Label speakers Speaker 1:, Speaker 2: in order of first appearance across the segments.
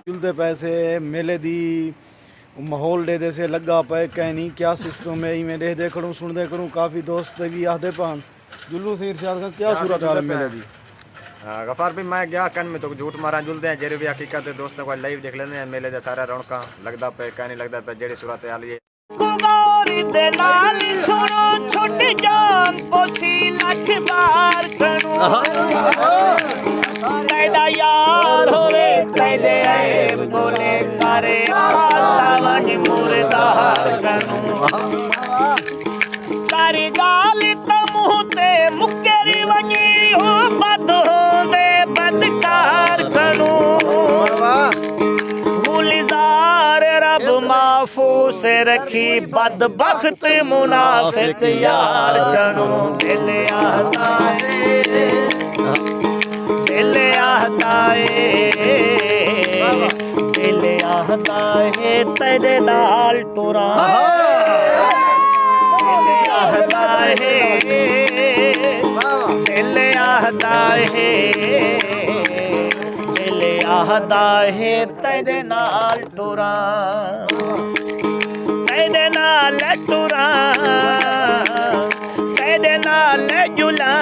Speaker 1: जुलते पैसे मेले दी माहौल दे दे से लगा पे कहीं नहीं क्या सिस्टम है इवें दे करूँ सुनते करूँ काफ़ी दोस्त भी आते पान जुल्लू से इरशाद का क्या सूरत हाल है मेले दी।
Speaker 2: गफार भी मैं गया कन में तो झूठ मारा जुलते हैं जेरी भी हकीकत है दोस्तों को लाइव देख लेने हैं मेले दे सारा रौनका लगदा पे कहीं नहीं लगदा पे जेरी सूरत हाल ये
Speaker 3: कुमारी दे नाल सुनो छोटी जान पोसी लख बार करूं तेरा यार हो रे तेरे आए बोले करे सावन मुर्दार करूं तारी गाल तो मुंह ते मुकेरी वनी हो बद होंदे बदकार करूं गुलजार रब माफूस रखी बदबख्त मुनाफिक यार करूं दिल आता है तेरे नाल टुरा दिल आता है तेरे नाल टुरा तेरे नाल टुरा तेरे नाल जुला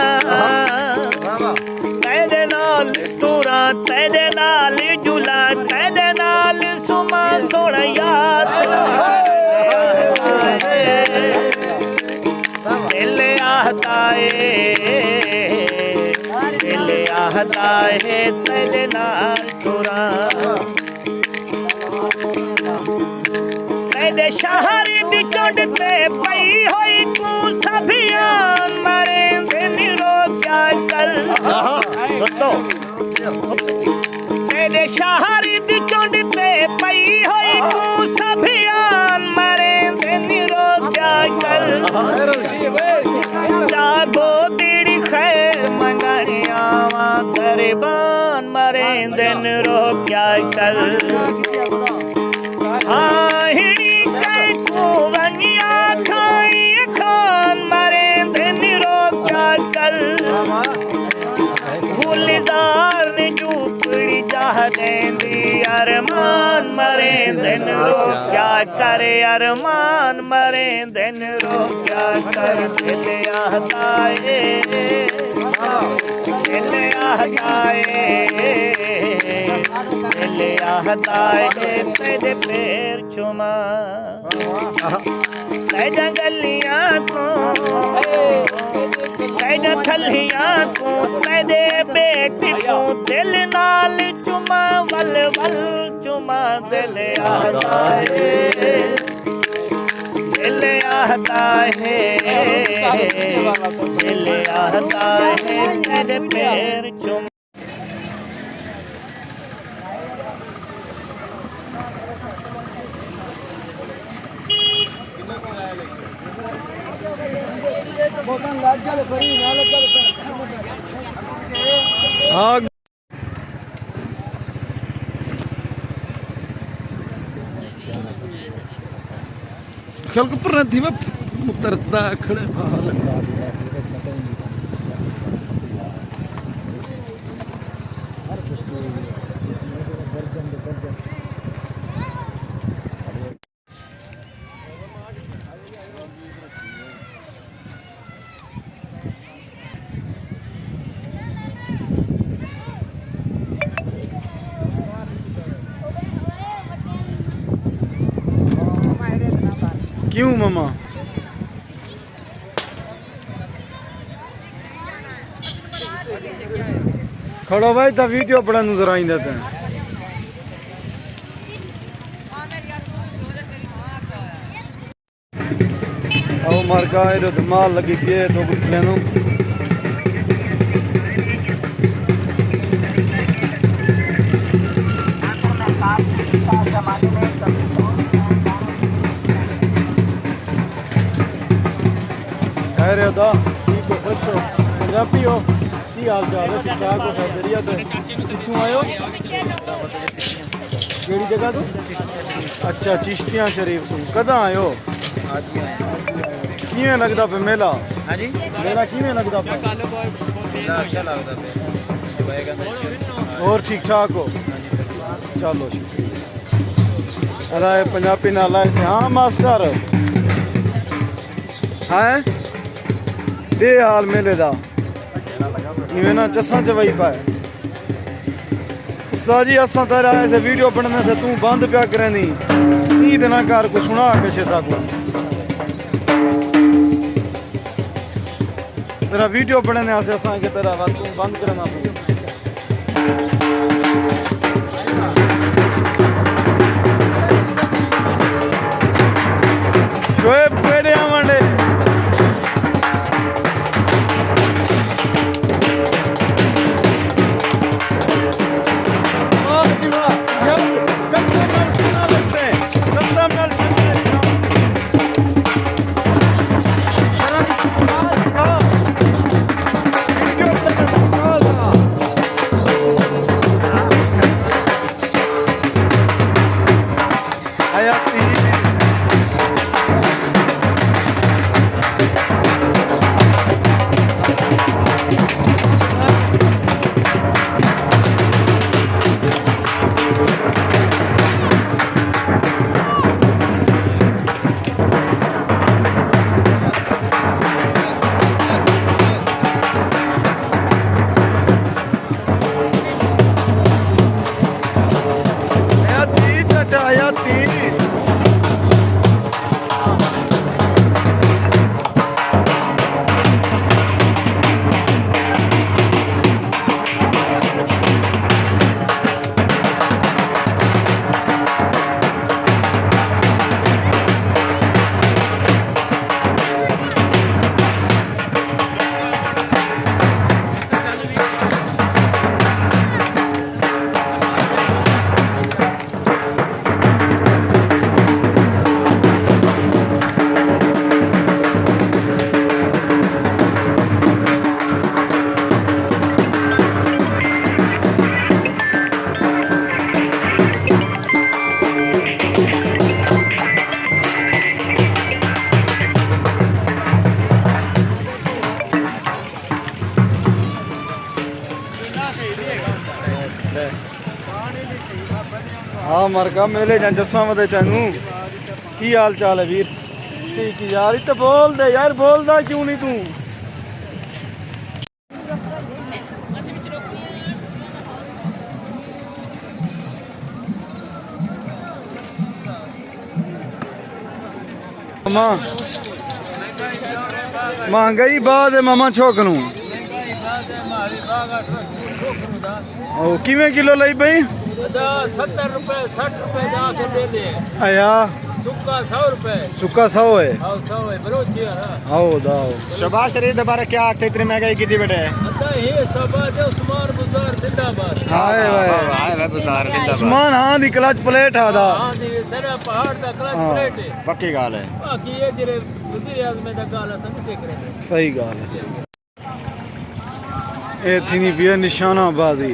Speaker 3: तेरे नाल टुरा तेरे नाल जुला तेरे नाल सुमा सोना याद दिल आता है तेरे नाल टुरा तेरे शहर दी चुंड ते पई होई तू सभिया मरे दिन रो क्या कर दोस्तों तेरे शहर दी चुंड ते पई होई तू सभिया मरे दिन रो क्या कर जागो दीड़ी खैर मंगनिया वा गरीबान मरे दिन रो क्या कर हिड़ी के तू वनिया खाई खान मरे दिन रो क्या कर गुलजार ने झूपड़ी चाह देंदी अरमान मरे दिन रो क्या करे अरमान मरे दिन रो क्या कर दिल आता है तेरे पैर चुमा तेरे गलियां को तेरे थलियां को तेरे बेटी को दिल नाल चुमा वल वल चुमा दिल आता है तेरे पैर चुमा
Speaker 1: हाँ खल को पर थी मुतरता खड़े क्यों मामा खड़ो भाई तो वीडियो बड़ा नजर आई देते हैं आओ मार का धमाल लगी पिए तो कुछ लेनो खैर अदा ठीक हो खुश हो पंजाबी हो की हाल चाल है ठीक ठाक हो बढ़िया तो कितों आयो ਕਿਹੜੀ ਜਗ੍ਹਾ ਤੋਂ? ਅੱਛਾ ਚਿਸ਼ਤੀਆਂ ਸ਼ਰੀਫ ਤੋਂ। ਕਦੋਂ ਆਏ ਹੋ? ਕਿਵੇਂ ਲੱਗਦਾ ਪਿਆ ਮੇਲਾ?
Speaker 4: ਹਾਂਜੀ
Speaker 1: ਮੇਲਾ ਕਿਵੇਂ ਲੱਗਦਾ ਪਿਆ?
Speaker 4: ਅੱਛਾ ਲੱਗਦਾ ਪਿਆ
Speaker 1: ਹੋਰ ਠੀਕ ਠਾਕ ਹੋ? ਚਲੋ ਅਰੇ ਪੰਜਾਬੀ ਨਾਲ ਆਏ ਥੇ। ਹਾਂ ਮਾਸਟਰ ਹੈ ਦੇ ਹਾਲ ਮੇਲੇ ਦਾ ਇਵੇਂ ਨਾ ਚਸਾਂ ਚ ਵਈ ਪਾਏ ਉਸਤਾਦ जी असां तेरा ऐसे वीडियो बनने से तू बंद पिया करेंदी ईद ना कर को सुना के शेसा को तेरा वीडियो बनने से असां के तेरा बात तू बंद करना शोएब पेड़े आवंडे हाँ मरका मेले जा जस्सा वदे चानू की हाल चाल है वीर ठीक यार इत्ते बोल दे यार बोलदा क्यों नहीं तू मामा महंगाई बाद है मामा छोकनू ओ किवें किलो लई भाई
Speaker 4: 70 रुपए 60 रुपए जाके दे दे
Speaker 1: आया
Speaker 4: सुक्का 100 रुपए
Speaker 1: सुक्का 100 है
Speaker 4: आओ 100 है बलोची है ना
Speaker 1: आओ दाओ
Speaker 2: शबाश शरीफ दोबारा क्या आग से इतनी महंगाई की थी बेटे
Speaker 4: अदा ये सबा दे उस्मान बुज़ार जिंदाबाद
Speaker 1: हाय भाई
Speaker 2: हाय भाई बुज़ार जिंदाबाद
Speaker 1: उस्मान हां दी क्लच प्लेट आदा
Speaker 4: हां दी सारा पहाड़ दा क्लच प्लेट है
Speaker 2: पक्की गाल है
Speaker 4: बाकी ये जेरे वजीर आज़म दा गाल असन से करे
Speaker 1: सही गाल है ए थी नहीं पिया निशानाबाजी